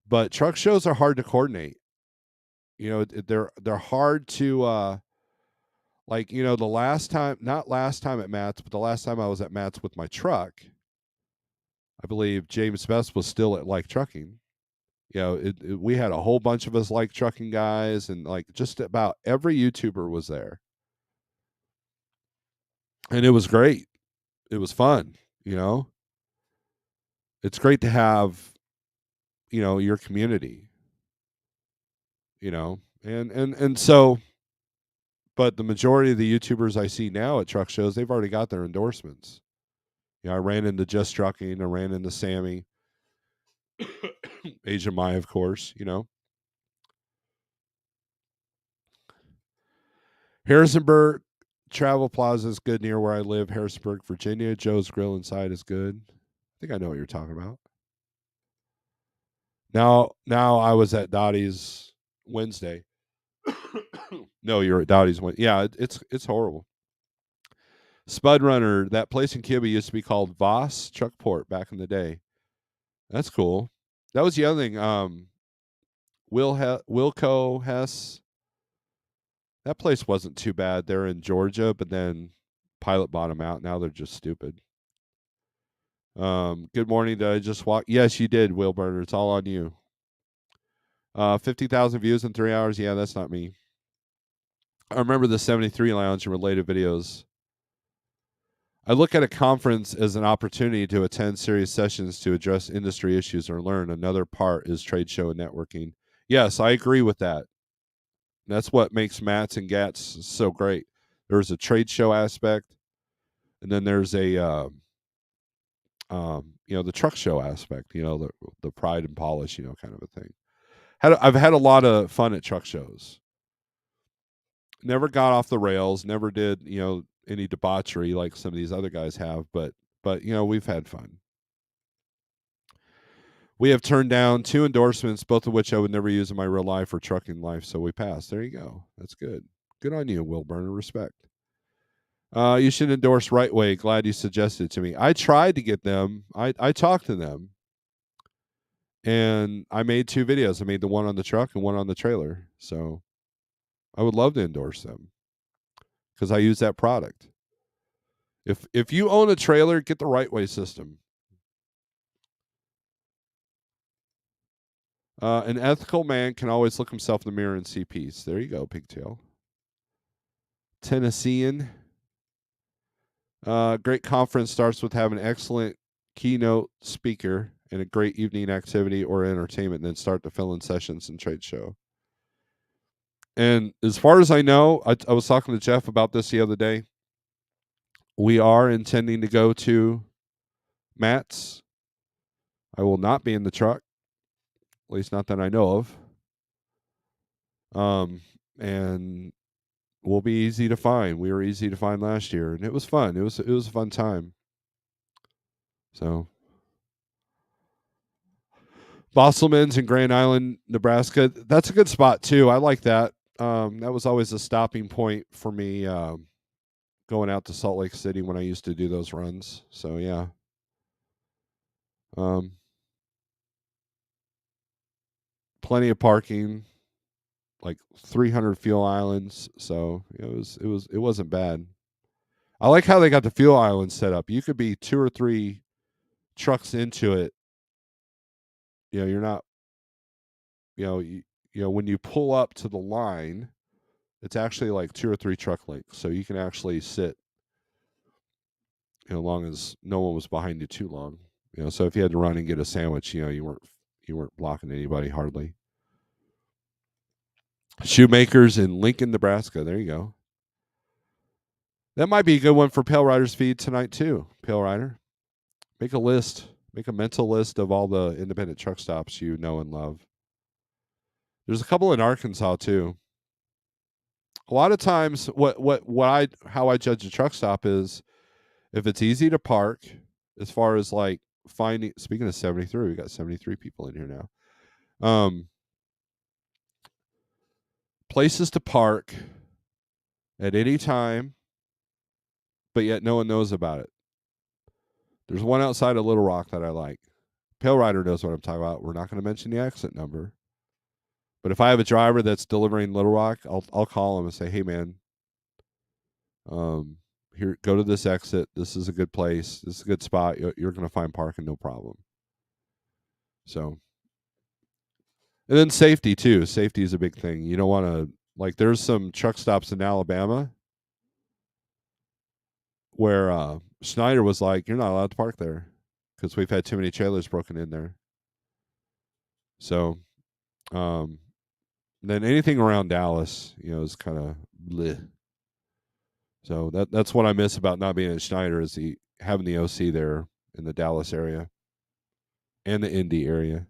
but truck shows are hard to coordinate. They're hard to the last time, not last time at Matt's, but the last time I was at Matt's with my truck, I believe James Best was still at Like Trucking. We had a whole bunch of us Like Trucking guys, and like just about every YouTuber was there, and it was great. It was fun. You know, it's great to have your community. And so, but the majority of the YouTubers I see now at truck shows, they've already got their endorsements. I ran into Just Trucking, I ran into Sammy, Agent Mai, of course. Harrisonburg Travel Plaza is good near where I live, Harrisonburg, Virginia. Joe's Grill inside is good. I think I know what you're talking about. Now I was at Dottie's Wednesday. No, you're at Dottie's Wednesday. Yeah, it's horrible. Spud Runner, that place in Kibbe used to be called Voss Truckport back in the day. That's cool. That was the other thing. Wilco Hess That place wasn't too bad. They're in Georgia, but then Pilot bought them out. Now they're just stupid. Good morning. Did I just walk? Yes, you did, Wilburner. It's all on you. 50,000 views in 3 hours. Yeah, that's not me. I remember the 73 Lounge and related videos. I look at a conference as an opportunity to attend serious sessions to address industry issues or learn. Another part is trade show and networking. Yes, I agree with that. That's what makes Mats and Gats so great. There's a trade show aspect, and then there's a the truck show aspect. The pride and polish, kind of a thing. I've had a lot of fun at truck shows. Never got off the rails. Never did any debauchery like some of these other guys have. But we've had fun. We have turned down 2 endorsements, both of which I would never use in my real life or trucking life. So we passed. There you go. That's good. Good on you, Will Burner. Respect. You should endorse Right Way. Glad you suggested it to me. I tried to get them. I talked to them, and I made 2 videos. I made the one on the truck and one on the trailer. So I would love to endorse them because I use that product. If you own a trailer, get the Right Way system. An ethical man can always look himself in the mirror and see peace. There you go, pigtail. Tennessean. Great conference starts with having an excellent keynote speaker and a great evening activity or entertainment, and then start to fill in sessions and trade show. And as far as I know, I was talking to Jeff about this the other day. We are intending to go to Matt's. I will not be in the truck, at least not that I know of. And we'll be easy to find. We were easy to find last year, and it was fun. It was a fun time. So Bosselman's in Grand Island, Nebraska. That's a good spot too. I like that. That was always a stopping point for me going out to Salt Lake City when I used to do those runs. So yeah. Plenty of parking, like 300 fuel islands. So it wasn't bad. I like how they got the fuel islands set up. You could be 2 or 3 trucks into it. You're not. When you pull up to the line, it's actually like 2 or 3 truck lengths, so you can actually sit. As long as no one was behind you too long. So if you had to run and get a sandwich, you weren't blocking anybody hardly. Shoemakers in Lincoln, Nebraska. There you go. That might be a good one for Pale Rider's feed tonight too. Pale Rider, make a list. Make a mental list of all the independent truck stops you know and love. There's a couple in Arkansas too. A lot of times, how I judge a truck stop is if it's easy to park, as far as like finding. Speaking of 73, we got 73 people in here now. Places to park at any time, but yet no one knows about it. There's one outside of Little Rock that I like. Pale Rider knows what I'm talking about. We're not going to mention the exit number. But if I have a driver that's delivering Little Rock, I'll call him and say, "Hey man, here, go to this exit. This is a good place. This is a good spot. You're going to find parking, no problem." So, and then safety too. Safety is a big thing. You don't want to there's some truck stops in Alabama where Schneider was like, "You're not allowed to park there because we've had too many trailers broken in there." So, then anything around Dallas, is kind of bleh. So that's what I miss about not being at Schneider is having the OC there in the Dallas area and the Indy area,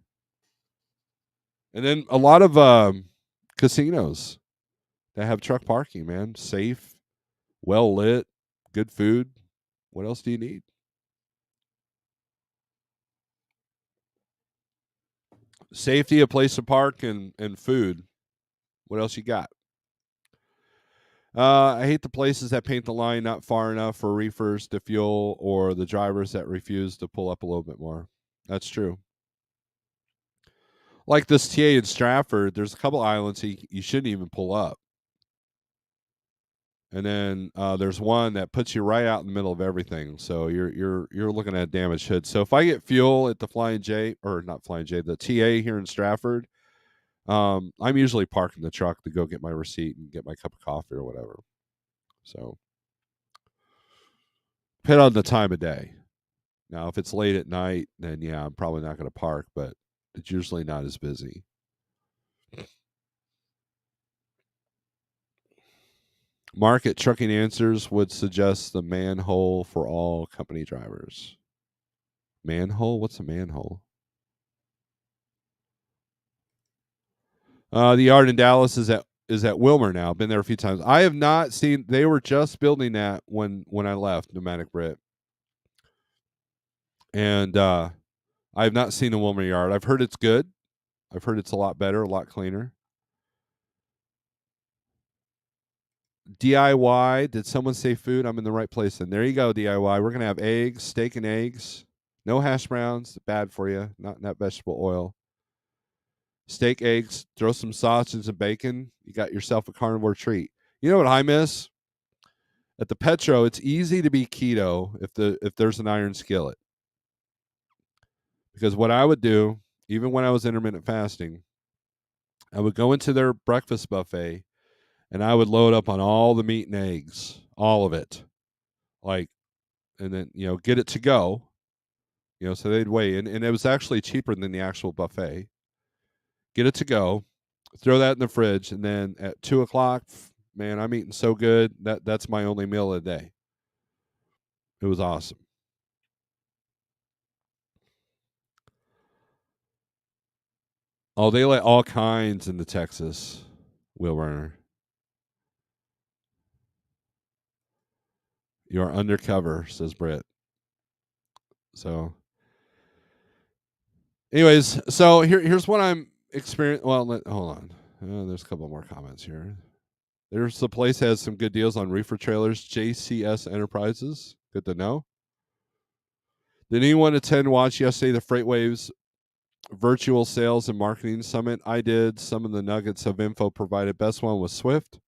and then a lot of casinos that have truck parking. Man, safe, well lit, good food. What else do you need? Safety, a place to park, and food. What else you got? I hate the places that paint the line not far enough for reefers to fuel or the drivers that refuse to pull up a little bit more. That's true. Like this TA in Stratford, there's a couple islands you shouldn't even pull up. and then there's one that puts you right out in the middle of everything. So you're looking at a damaged hood. So if I get fuel at the Flying J, or not Flying J, the TA here in Stratford, I'm usually parking the truck to go get my receipt and get my cup of coffee or whatever. So depend on the time of day. Now, if it's late at night, then yeah, I'm probably not going to park, but it's usually not as busy. Market Trucking Answers would suggest the manhole for all company drivers. Manhole? What's a manhole? The yard in Dallas is at Wilmer now. Been there a few times. I have not seen. They were just building that when I left Pneumatic Brit, and I have not seen the Wilmer yard. I've heard it's good. I've heard it's a lot better, a lot cleaner. DIY. Did someone say food? I'm in the right place. And there you go, DIY. We're gonna have eggs, steak and eggs. No hash browns. Bad for you. Not vegetable oil. Steak, eggs. Throw some sausage and bacon. You got yourself a carnivore treat. You know what I miss? At the Petro, it's easy to be keto if there's an iron skillet. Because what I would do, even when I was intermittent fasting, I would go into their breakfast buffet and I would load up on all the meat and eggs, all of it. Like, and then, get it to go. So they'd weigh in, and it was actually cheaper than the actual buffet. Get it to go, throw that in the fridge, and then at 2:00, man, I'm eating so good. That's my only meal of the day. It was awesome. Oh, they let all kinds into Texas, Will Runner. You are undercover, says Britt. So, anyways, so here's what I'm experiencing. Well, hold on. There's a couple more comments here. There's the place has some good deals on reefer trailers. JCS Enterprises. Good to know. Did anyone watch yesterday the FreightWaves virtual sales and marketing summit? I did. Some of the nuggets of info provided. Best one was Swift.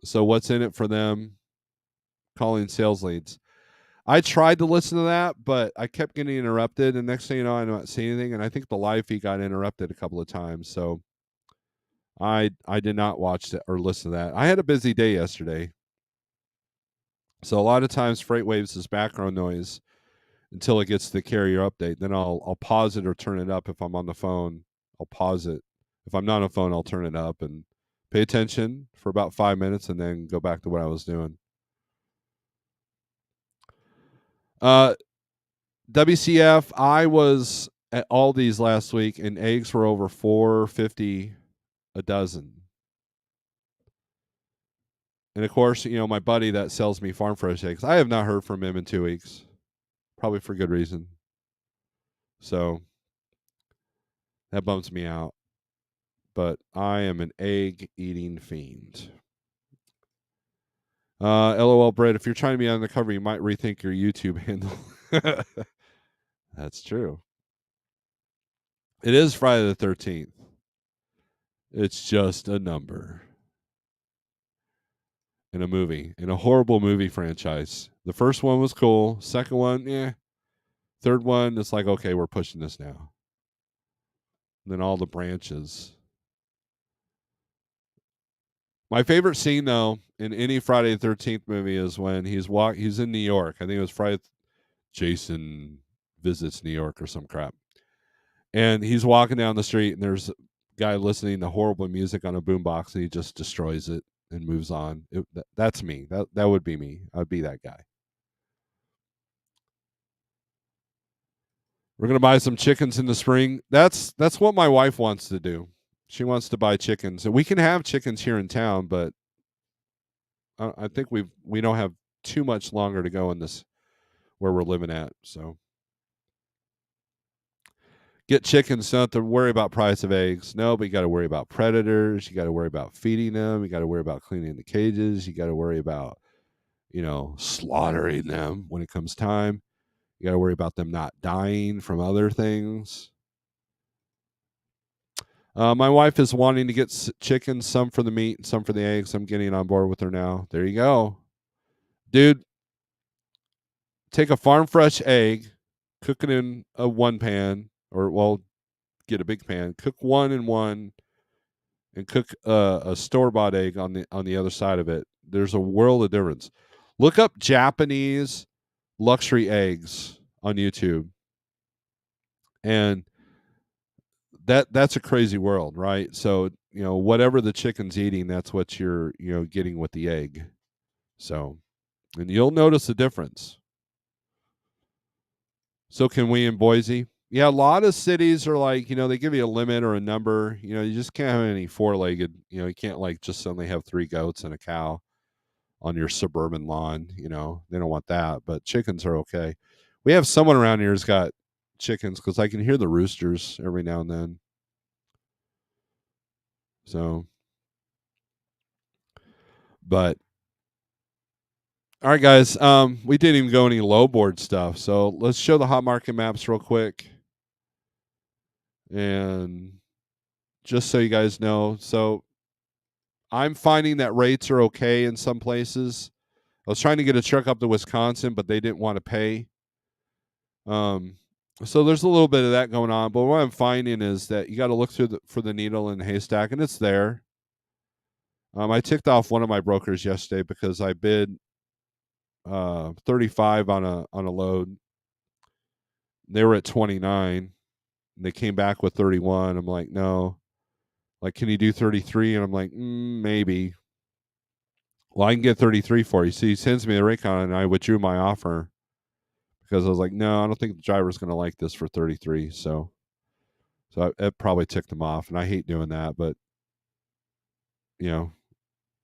So what's in it for them? Calling sales leads. I tried to listen to that, but I kept getting interrupted. And next thing you know, I don't see anything. And I think the live feed got interrupted a couple of times. So I did not watch it or listen to that. I had a busy day yesterday. So a lot of times FreightWaves is background noise until it gets to the carrier update. Then I'll pause it or turn it up if I'm on the phone. I'll pause it. If I'm not on the phone, I'll turn it up and pay attention for about 5 minutes and then go back to what I was doing. WCF, I was at Aldi's last week and eggs were over $4.50 a dozen. And of course, my buddy that sells me farm fresh eggs, I have not heard from him in 2 weeks. Probably for good reason. So that bums me out. But I am an egg eating fiend. LOL Brett, if you're trying to be undercover, you might rethink your YouTube handle. That's true. It is Friday the 13th. It's just a number in a movie, in a horrible movie franchise. The first one was cool. Second one, yeah. Third one, it's like, okay, we're pushing this now. And then all the branches. My favorite scene, though, in any Friday the 13th movie is when he's in New York. I think it was Friday. Jason visits New York or some crap. And he's walking down the street, and there's a guy listening to horrible music on a boombox, and he just destroys it and moves on. That's me. That would be me. I'd be that guy. We're gonna buy some chickens in the spring. That's what my wife wants to do. She wants to buy chickens, and we can have chickens here in town, but I think we don't have too much longer to go in this where we're living at. So get chickens, don't have to worry about price of eggs. No, but you got to worry about predators. You got to worry about feeding them. You got to worry about cleaning the cages. You got to worry about slaughtering them when it comes time. You got to worry about them not dying from other things. My wife is wanting to get chickens, some for the meat and some for the eggs. I'm getting on board with her now. There you go. Dude, take a farm fresh egg, cook it in a one pan, or well, get a big pan, cook one in one, and cook a store bought egg on the other side of it. There's a world of difference. Look up Japanese luxury eggs on YouTube, and that's a crazy world, right? So whatever the chicken's eating, that's what you're getting with the egg. So, and you'll notice the difference. So can we in Boise? Yeah, a lot of cities are like, they give you a limit or a number. You just can't have any four-legged. You can't like just suddenly have three goats and a cow on your suburban lawn. They don't want that. But chickens are okay. We have someone around here who's got chickens because I can hear the roosters every now and then. So, but all right, guys. We didn't even go any low board stuff. So let's show the hot market maps real quick, and just so you guys know. So I'm finding that rates are okay in some places. I was trying to get a truck up to Wisconsin, but they didn't want to pay. Um, so there's a little bit of that going on. But what I'm finding is that you got to look for the needle in the haystack, and it's there. I ticked off one of my brokers yesterday because I bid 35 on a load. They were at 29. And they came back with 31. I'm like, no. Like, can you do 33? And I'm like, maybe. Well, I can get 33 for you. So he sends me the Raycon, and I withdrew my offer because I was like, no, I don't think the driver's going to like this for 33. So it probably ticked him off, and I hate doing that. But you know,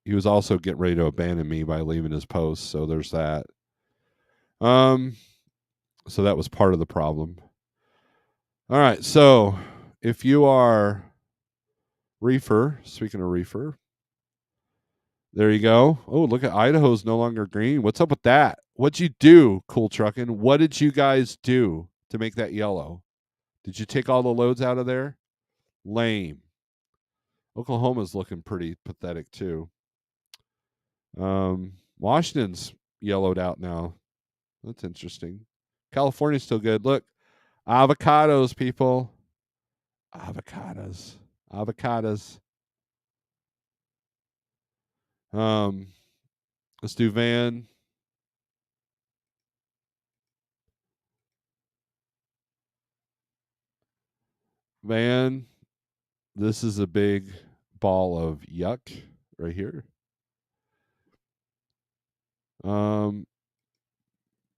he was also getting ready to abandon me by leaving his post. So there's that. Um, so that was part of the problem. All right. So if you are reefer, speaking of reefer, there you go. Oh, look at Idaho's no longer green. What's up with that? What'd you do, Cool Trucking? What did you guys do to make that yellow? Did you take all the loads out of there? Lame. Oklahoma's looking pretty pathetic too. Washington's yellowed out now. That's interesting. California's still good. Look, avocados, people. Avocados. Avocados. Um, let's do Van. Van. This is a big ball of yuck right here. Wonder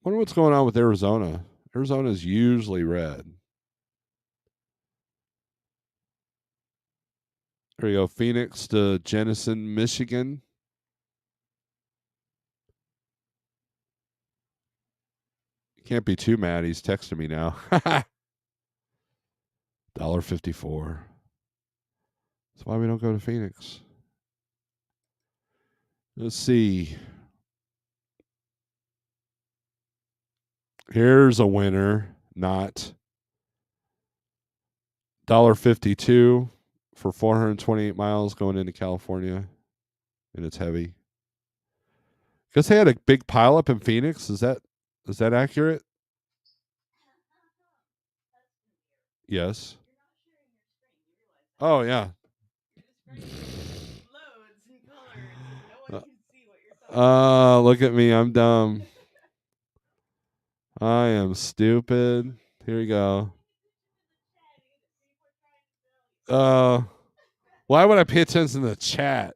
what's going on with Arizona. Arizona's usually red. There you go. Phoenix to Jenison, Michigan. Can't be too mad. He's texting me now. $1.54. That's why we don't go to Phoenix. Let's see. Here's a winner. Not $1.52 for 428 miles going into California, and it's heavy. Guess they had a big pileup in Phoenix. Is that accurate? Yes. Oh yeah. Look at me. I'm dumb. I am stupid. Here we go. Why would I pay attention to the chat?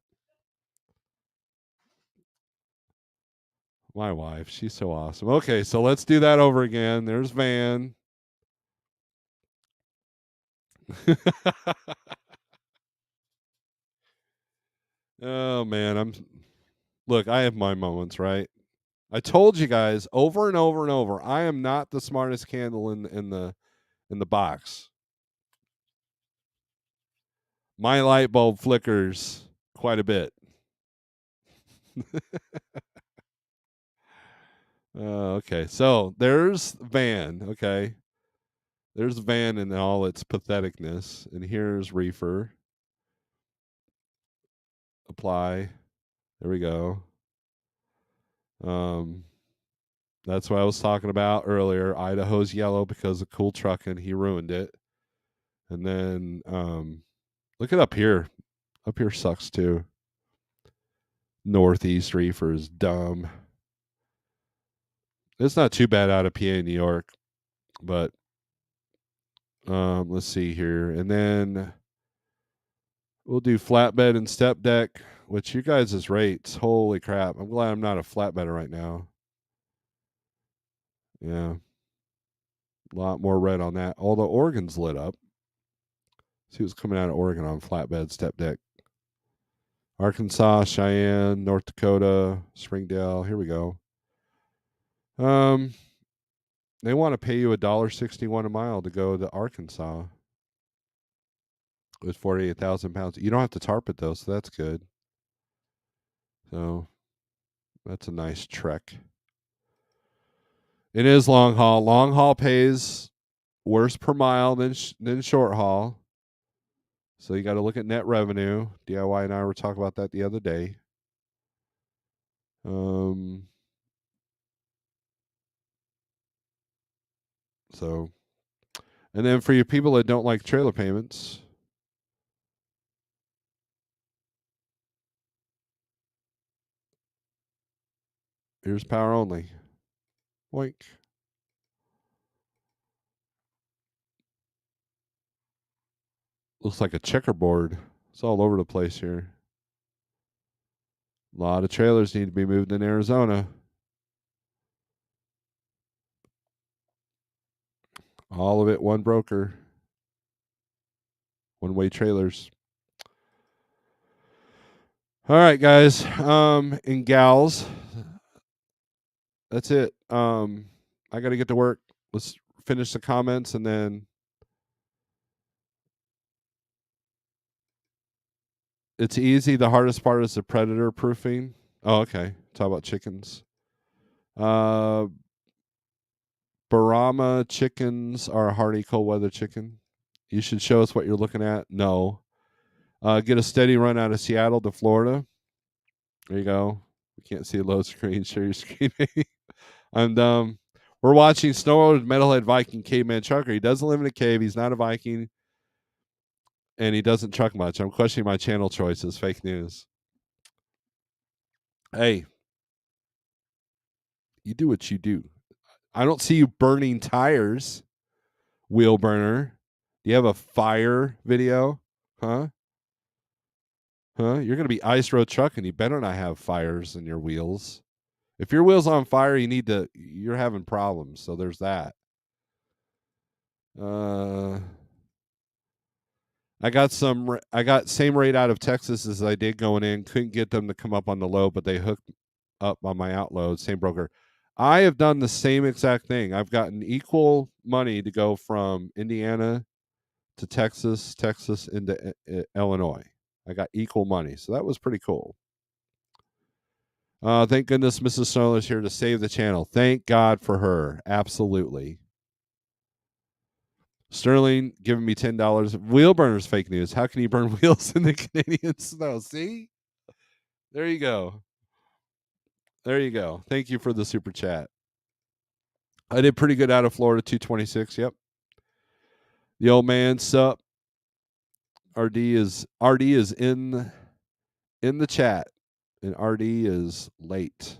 My wife, she's so awesome. Okay, so let's do that over again. There's Van. Oh man, look, I have my moments, right? I told you guys over and over and over, I am not the smartest candle in the box. My light bulb flickers quite a bit. Okay, so there's Van. Okay, There's van in all its patheticness, and here's reefer. Apply. There we go. That's what I was talking about earlier. Idaho's yellow because of cool trucking. He ruined it. And then look at up here. Up here sucks too. Northeast reefer is dumb. It's not too bad out of PA, New York, but let's see here. And then we'll do flatbed and step deck, which you guys' rates. Holy crap. I'm glad I'm not a flatbedder right now. Yeah. A lot more red on that. Although Oregon's lit up. See what's coming out of Oregon on flatbed, step deck. Arkansas, Cheyenne, North Dakota, Springdale. Here we go. They want to pay you $1.61 a mile to go to Arkansas with 48,000 pounds. You don't have to tarp it though, so that's good. So that's a nice trek. It is long haul. Long haul pays worse per mile than short haul. So you got to look at net revenue. DIY and I were talking about that the other day. So, and then for you people that don't like trailer payments, here's power only. Boink. Looks like a checkerboard. It's all over the place here. A lot of trailers need to be moved in Arizona. All of it one broker. One-way trailers. All right, guys. And gals. That's it. I got to get to work. Let's finish the comments and then it's easy. The hardest part is the predator proofing. Oh, okay. Talk about chickens. Barama chickens are a hardy cold weather chicken. You should show us what you're looking at. No. Get a steady run out of Seattle to Florida. There you go. We can't see a low screen. Share your screen. And we're watching Snorelord, Metalhead, Viking, Caveman Trucker. He doesn't live in a cave. He's not a Viking. And he doesn't truck much. I'm questioning my channel choices. Fake news. Hey, you do what you do. I don't see you burning tires, wheel burner. Do you have a fire video? Huh? You're going to be ice road trucking. You better not have fires in your wheels. If your wheel's on fire, you're having problems. So there's that. I got same rate out of Texas as I did going in. Couldn't get them to come up on the low, but they hooked up on my outload. Same broker. I have done the same exact thing. I've gotten equal money to go from Indiana to Texas into Illinois. I got equal money, so that was pretty cool. Thank goodness Mrs. Snow is here to save the channel. Thank God for her. Absolutely. Sterling giving me $10. Wheel burners fake news. How can you burn wheels in the Canadian snow? See? There you go. There you go. Thank you for the super chat. I did pretty good out of Florida, 226. Yep. The old man sup. RD is in the chat, and RD is late.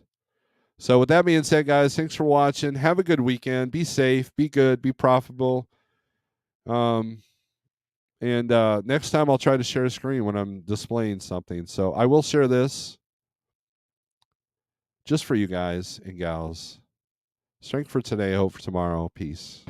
So with that being said, guys, thanks for watching. Have a good weekend. Be safe. Be good. Be profitable. And next time I'll try to share a screen when I'm displaying something. So I will share this just for you guys and gals. Strength for today, hope for tomorrow. Peace.